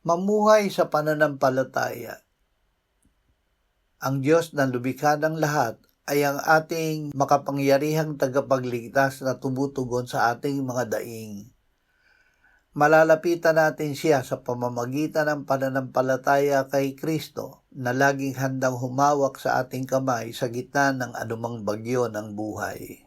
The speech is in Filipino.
Mamuhay sa pananampalataya. Ang Diyos na lumikha ng lahat ay ang ating makapangyarihang tagapagligtas na tumutugon sa ating mga daing. Malalapitan natin siya sa pamamagitan ng pananampalataya kay Kristo na laging handang humawak sa ating kamay sa gitna ng anumang bagyo ng buhay.